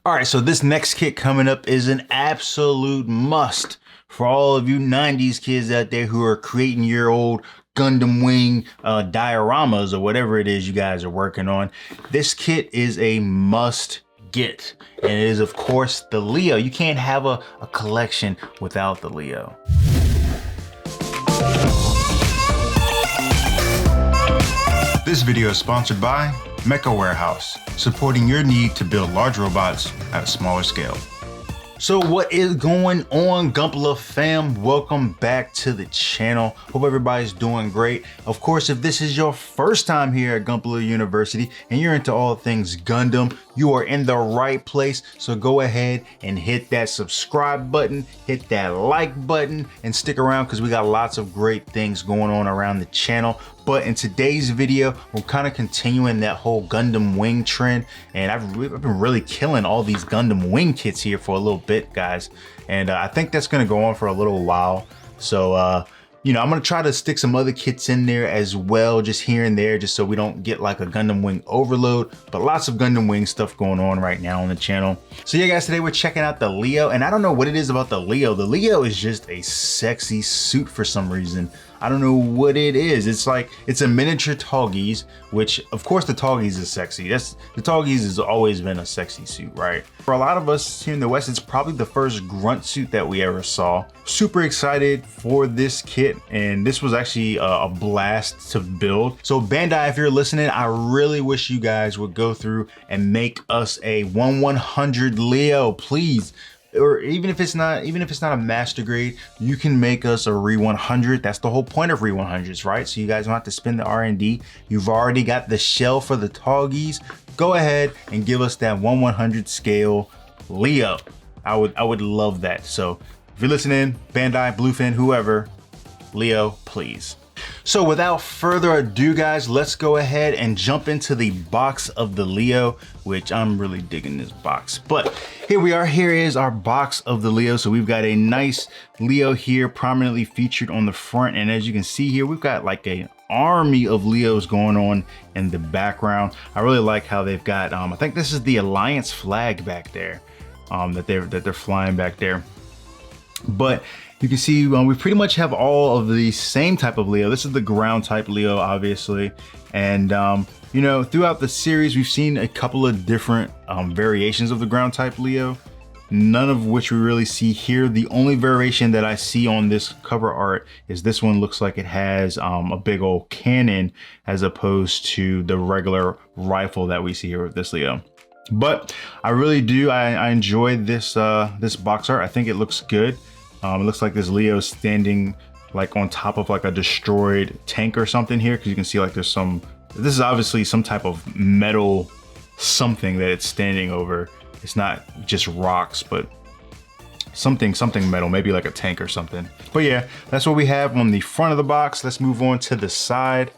All right, so this next kit coming up is an absolute must for all of you 90s kids out there who are creating your old Gundam Wing dioramas or whatever it is you guys are working on. This kit is a must get, and it is of course the Leo. You can't have a collection without the Leo. This video is sponsored by mechawarehouse, supporting your need to build large robots at a smaller scale. So what is going on, Gunpla fam? Welcome back to the channel. Hope everybody's doing great. Of course, if this is your first time here at Gunpla University and you're into all things Gundam, you are in the right place. So go ahead and hit that subscribe button, hit that like button, and stick around because we got lots of great things going on around the channel. But in today's video, we're kind of continuing that whole Gundam Wing trend, and I've been really killing all these Gundam Wing kits here for a little bit, guys. And I think that's gonna go on for a little while. So, you know, I'm gonna try to stick some other kits in there as well, just here and there, just so we don't get like a Gundam Wing overload, but lots of Gundam Wing stuff going on right now on the channel. So yeah, guys, today we're checking out the Leo, and I don't know what it is about the Leo. The Leo is just a sexy suit for some reason. I don't know what it is. It's like, it's a miniature Tallgeese, which of course the Tallgeese is sexy. The Tallgeese has always been a sexy suit, right? For a lot of us here in the West, it's probably the first grunt suit that we ever saw. Super excited for this kit, and this was actually a blast to build. So Bandai, if you're listening, I really wish you guys would go through and make us a 1/100 Leo, please. Or even if it's not a master grade, you can make us a Re 100. That's the whole point of Re 100s, right? So you guys don't have to spend the R&D. You've already got the shell for the Tallgeese. Go ahead and give us that 1/100 scale Leo. I would love that. So if you're listening, Bandai, Bluefin, whoever, Leo, please. So without further ado, guys, let's go ahead and jump into the box of the Leo, which I'm really digging this box. But here we are. Here is our box of the Leo. So we've got a nice Leo here prominently featured on the front. And as you can see here, we've got like an army of Leos going on in the background. I really like how they've got, I think this is the Alliance flag back there, that they're flying back there. But you can see we pretty much have all of the same type of Leo. This is the ground type Leo, obviously. And, you know, throughout the series, we've seen a couple of different variations of the ground type Leo, none of which we really see here. The only variation that I see on this cover art is this one looks like it has a big old cannon as opposed to the regular rifle that we see here with this Leo. But I really do, I enjoy this, this box art. I think it looks good. It looks like this Leo is standing like on top of like a destroyed tank or something here, because you can see like there's some, this is obviously some type of metal something that it's standing over. It's not just rocks, but something metal, maybe like a tank or something. But yeah, that's what we have on the front of the box. Let's move on to the side.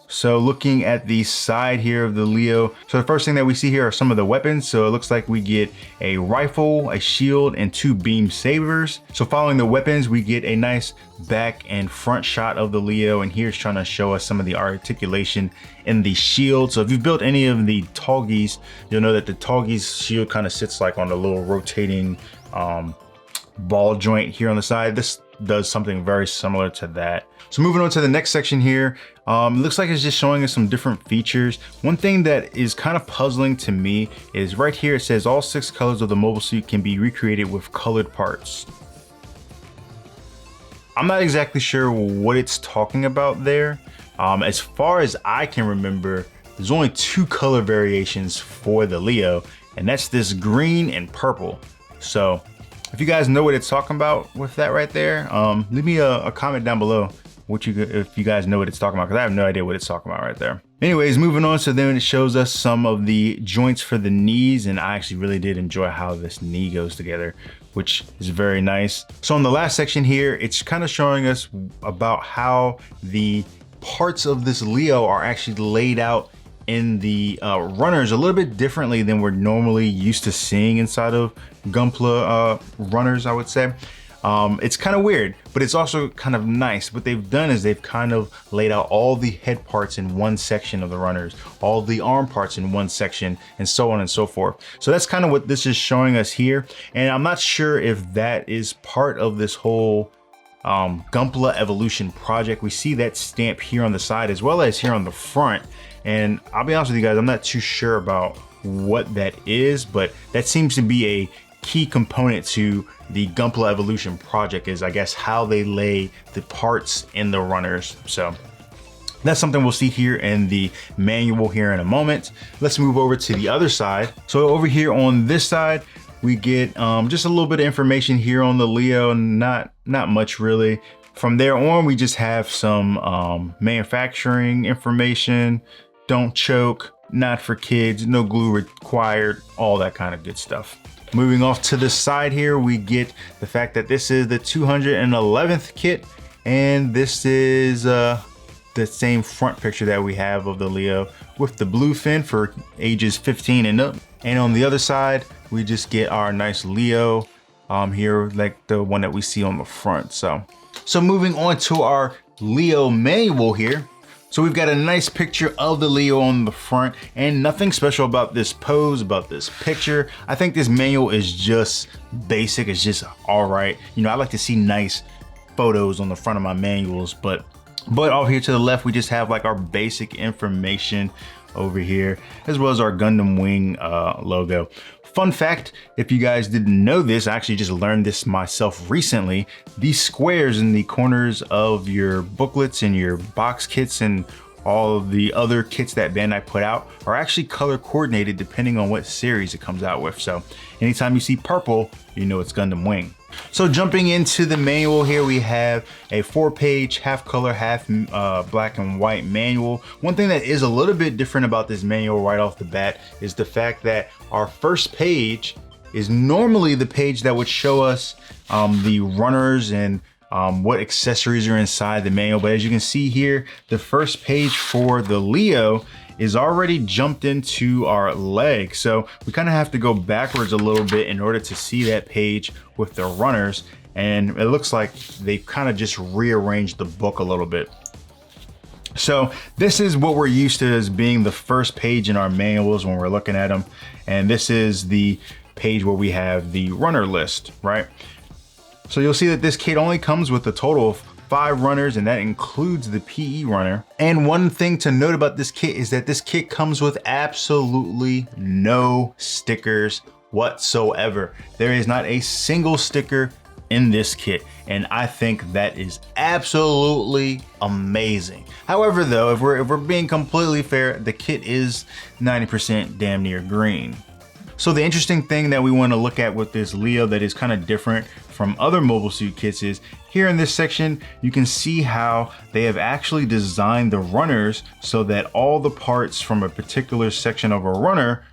So looking at the side here of the Leo, so the first thing that we see here are some of the weapons. So it looks like we get a rifle, a shield, and 2 beam sabers. So following the weapons, we get a nice back and front shot of the Leo, and here's trying to show us some of the articulation in the shield. So if you've built any of the Tallgeese, you'll know that the Tallgeese shield kind of sits like on a little rotating ball joint here on the side. This does something very similar to that. So moving on to the next section here, it looks like it's just showing us some different features. One thing that is kind of puzzling to me is right here, it says all 6 colors of the mobile suit can be recreated with colored parts. I'm not exactly sure what it's talking about there. As far as I can remember, there's only 2 color variations for the Leo, and that's this green and purple. So if you guys know what it's talking about with that right there, leave me a comment down below if you guys know what it's talking about, because I have no idea what it's talking about right there. Anyways, moving on, so then it shows us some of the joints for the knees, and I actually really did enjoy how this knee goes together, which is very nice. So in the last section here, it's kind of showing us about how the parts of this Leo are actually laid out in the runners a little bit differently than we're normally used to seeing inside of Gunpla runners, I would say. It's kind of weird, but it's also kind of nice. What they've done is they've kind of laid out all the head parts in one section of the runners, all the arm parts in one section, and so on and so forth. So that's kind of what this is showing us here. And I'm not sure if that is part of this whole Gunpla evolution project. We see that stamp here on the side as well as here on the front. And I'll be honest with you guys, I'm not too sure about what that is, but that seems to be a key component to the Gunpla evolution project, is I guess how they lay the parts in the runners. So that's something we'll see here in the manual here in a moment. Let's move over to the other side. So over here on this side, we get just a little bit of information here on the Leo, not much really. From there on, we just have some manufacturing information. Don't choke, not for kids, no glue required, all that kind of good stuff. Moving off to the side here, we get the fact that this is the 211th kit, and this is the same front picture that we have of the Leo with the blue fin for ages 15 and up. And on the other side, we just get our nice Leo here, like the one that we see on the front. So moving on to our Leo manual here. So we've got a nice picture of the Leo on the front, and nothing special about this pose, about this picture. I think this manual is just basic. It's just all right. You know, I like to see nice photos on the front of my manuals, but off here to the left, we just have like our basic information over here, as well as our Gundam Wing logo. Fun fact, if you guys didn't know this, I actually just learned this myself recently. These squares in the corners of your booklets and your box kits and all of the other kits that Bandai put out are actually color coordinated depending on what series it comes out with. So anytime you see purple, you know it's Gundam Wing. So jumping into the manual here, we have a 4-page, half color, half black and white manual. One thing that is a little bit different about this manual right off the bat is the fact that our first page is normally the page that would show us the runners and what accessories are inside the manual. But as you can see here, the first page for the Leo is already jumped into our leg. So we kind of have to go backwards a little bit in order to see that page with the runners. And it looks like they've kind of just rearranged the book a little bit. So this is what we're used to as being the first page in our manuals when we're looking at them. And this is the page where we have the runner list, right? So you'll see that this kit only comes with a total of 5 runners, and that includes the PE runner. And one thing to note about this kit is that this kit comes with absolutely no stickers whatsoever. There is not a single sticker in this kit, and I think that is absolutely amazing. However though, if we're being completely fair, the kit is 90% damn near green. So the interesting thing that we want to look at with this Leo that is kind of different from other mobile suit kits is here in this section, you can see how they have actually designed the runners so that all the parts from a particular section of a runner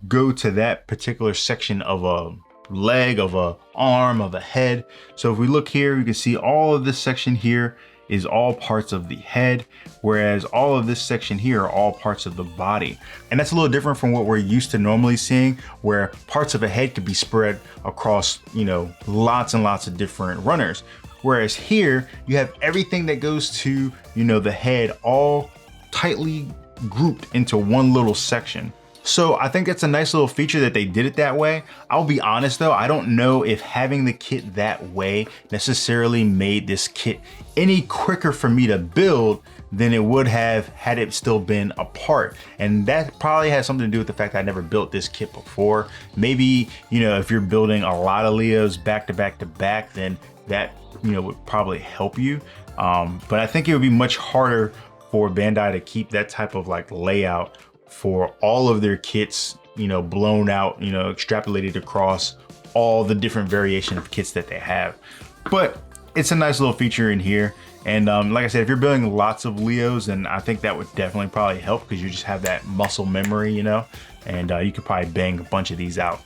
go to that particular section of a leg, of a arm, of a head. So if we look here, you can see all of this section here is all parts of the head, whereas all of this section here are all parts of the body. And that's a little different from what we're used to normally seeing, where parts of a head could be spread across, you know, lots and lots of different runners. Whereas here, you have everything that goes to, you know, the head all tightly grouped into one little section. So I think that's a nice little feature that they did it that way. I'll be honest though, I don't know if having the kit that way necessarily made this kit any quicker for me to build than it would have had it still been apart. And that probably has something to do with the fact that I never built this kit before. Maybe, you know, if you're building a lot of Leos back to back to back, then that, you know, would probably help you. But I think it would be much harder for Bandai to keep that type of like layout for all of their kits, you know, blown out, you know, extrapolated across all the different variation of kits that they have. But it's a nice little feature in here. And like I said, if you're building lots of Leos, then I think that would definitely probably help, because you just have that muscle memory, you know, and you could probably bang a bunch of these out.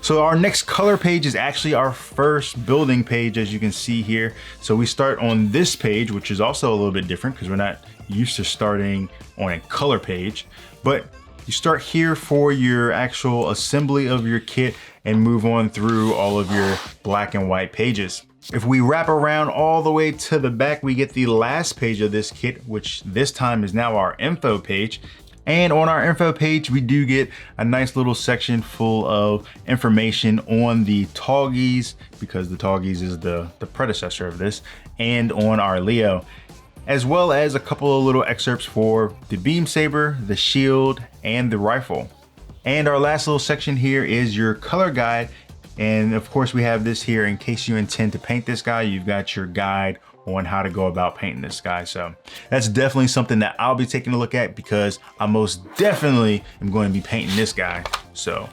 So our next color page is actually our first building page, as you can see here. So we start on this page, which is also a little bit different because we're not used to starting on a color page. But You start here for your actual assembly of your kit and move on through all of your black and white pages. If we wrap around all the way to the back, we get the last page of this kit, which this time is now our info page. And on our info page, we do get a nice little section full of information on the Toggies, because the Toggies is the predecessor of this, and on our Leo, as well as a couple of little excerpts for the beam saber, the shield, and the rifle. And our last little section here is your color guide. And of course we have this here in case you intend to paint this guy. You've got your guide on how to go about painting this guy. So that's definitely something that I'll be taking a look at, because I most definitely am going to be painting this guy. So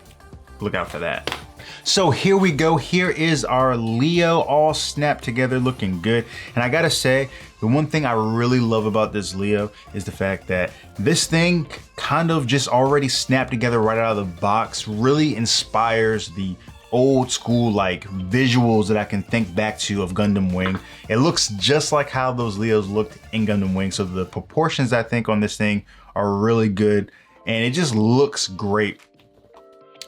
look out for that. So here we go. Here is our Leo all snapped together, looking good. And I gotta say, the one thing I really love about this Leo is the fact that this thing kind of just already snapped together right out of the box. Really inspires the old school like visuals that I can think back to of Gundam Wing. It looks just like how those Leos looked in Gundam Wing. So the proportions I think on this thing are really good and it just looks great.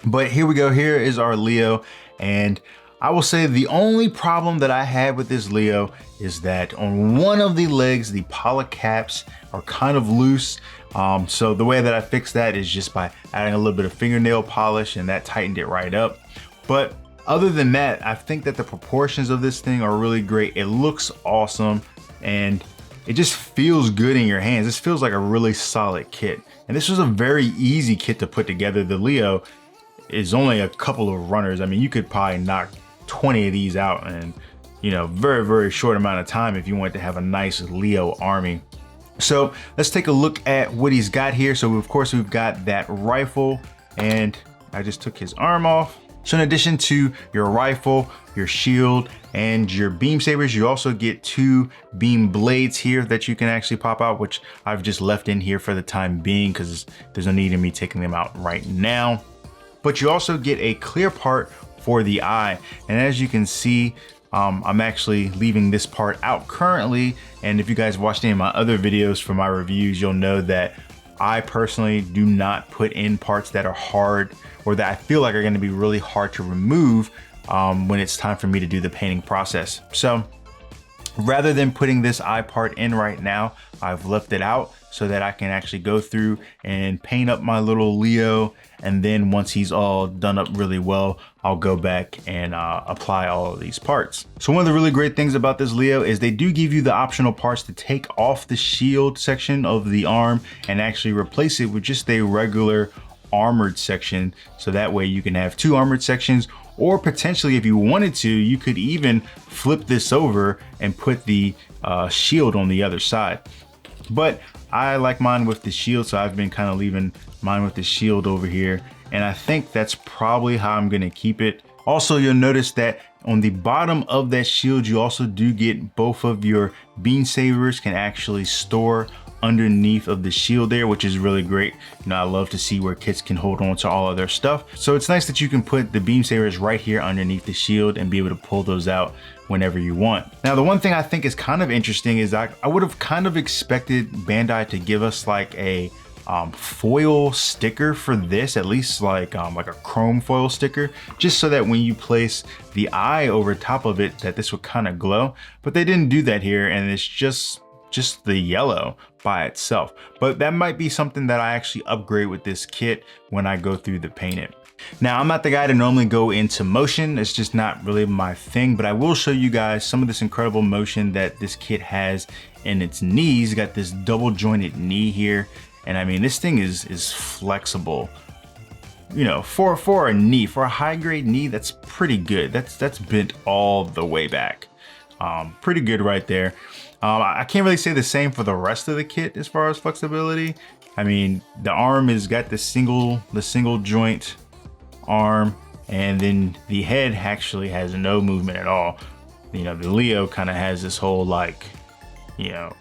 But here we go. Here is our Leo, and I will say the only problem that I had with this Leo is that on one of the legs, the poly caps are kind of loose. So the way that I fixed that is just by adding a little bit of fingernail polish, and that tightened it right up. But other than that, I think that the proportions of this thing are really great. It looks awesome and it just feels good in your hands. This feels like a really solid kit. And this was a very easy kit to put together. The Leo is only a couple of runners. I mean, you could probably knock 20 of these out in, you know, very, very short amount of time if you want to have a nice Leo army. So let's take a look at what he's got here. So of course we've got that rifle, and I just took his arm off. So in addition to your rifle, your shield, and your beam sabers, you also get 2 beam blades here that you can actually pop out, which I've just left in here for the time being because there's no need in me taking them out right now. But you also get a clear part for the eye. And as you can see, I'm actually leaving this part out currently. And if you guys watched any of my other videos for my reviews, you'll know that I personally do not put in parts that are hard or that I feel like are going to be really hard to remove when it's time for me to do the painting process. So rather than putting this eye part in right now, I've left it out so that I can actually go through and paint up my little Leo. And then once he's all done up really well, I'll go back and apply all of these parts. So one of the really great things about this Leo is they do give you the optional parts to take off the shield section of the arm and actually replace it with just a regular armored section. So that way you can have 2 armored sections, or potentially if you wanted to, you could even flip this over and put the shield on the other side. But I like mine with the shield, so I've been kind of leaving mine with the shield over here. And I think that's probably how I'm gonna keep it. Also, you'll notice that on the bottom of that shield, you also do get both of your beam sabers can actually store underneath of the shield there, which is really great. You know, I love to see where kits can hold on to all of their stuff. So it's nice that you can put the beam sabers right here underneath the shield and be able to pull those out whenever you want. Now, the one thing I think is kind of interesting is I would have kind of expected Bandai to give us like a foil sticker for this, at least like a chrome foil sticker, just so that when you place the eye over top of it, that this would kind of glow. But they didn't do that here, and it's just the yellow by itself. But that might be something that I actually upgrade with this kit when I go through the paint it. Now, I'm not the guy to normally go into motion. It's just not really my thing, but I will show you guys some of this incredible motion that this kit has in its knees. Got this double jointed knee here. And I mean, this thing is flexible. You know, for a knee, for a high grade knee, that's pretty good. That's bent all the way back. Pretty good right there. I can't really say the same for the rest of the kit as far as flexibility. I mean, the arm has got the single joint arm, and then the head actually has no movement at all. You know, the Leo kind of has this whole like, you know,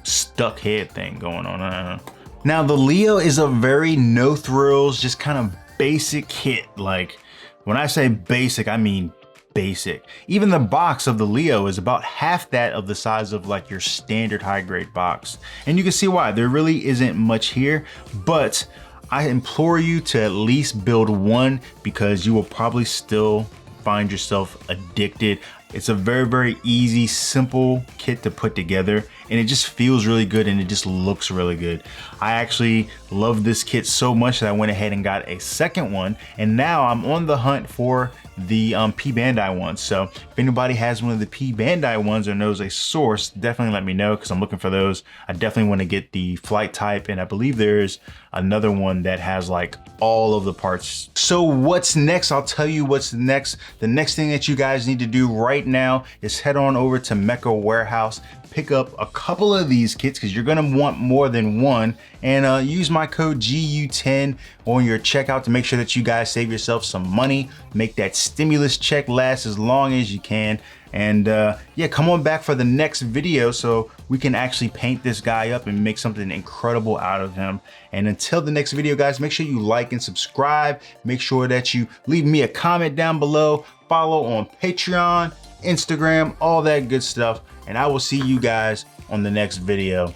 stuck head thing going on. Now, the Leo is a very no thrills, just kind of basic kit. Like, when I say basic, I mean basic. Even the box of the Leo is about half that of the size of like your standard high grade box. And you can see why. There really isn't much here, but I implore you to at least build one, because you will probably still find yourself addicted. It's a very, very easy, simple kit to put together, and it just feels really good and it just looks really good. I actually love this kit so much that I went ahead and got a second one, and now I'm on the hunt for the P Bandai ones. So if anybody has one of the P Bandai ones or knows a source, definitely let me know, because I'm looking for those. I definitely want to get the flight type, and I believe there's another one that has like all of the parts. So what's next? I'll tell you what's next. The next thing that you guys need to do right now is head on over to mechawarehouse, pick up a couple of these kits, because you're gonna want more than one, and use my code GU10 on your checkout to make sure that you guys save yourself some money, make that stimulus check last as long as you can. And yeah, come on back for the next video so we can actually paint this guy up and make something incredible out of him. And until the next video, guys, make sure you like and subscribe. Make sure that you leave me a comment down below, follow on Patreon, Instagram, all that good stuff. And I will see you guys on the next video.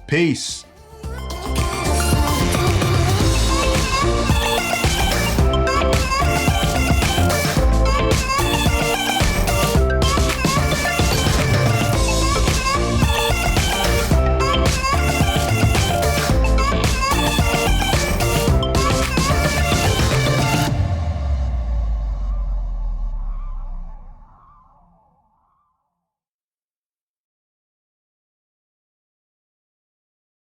Peace.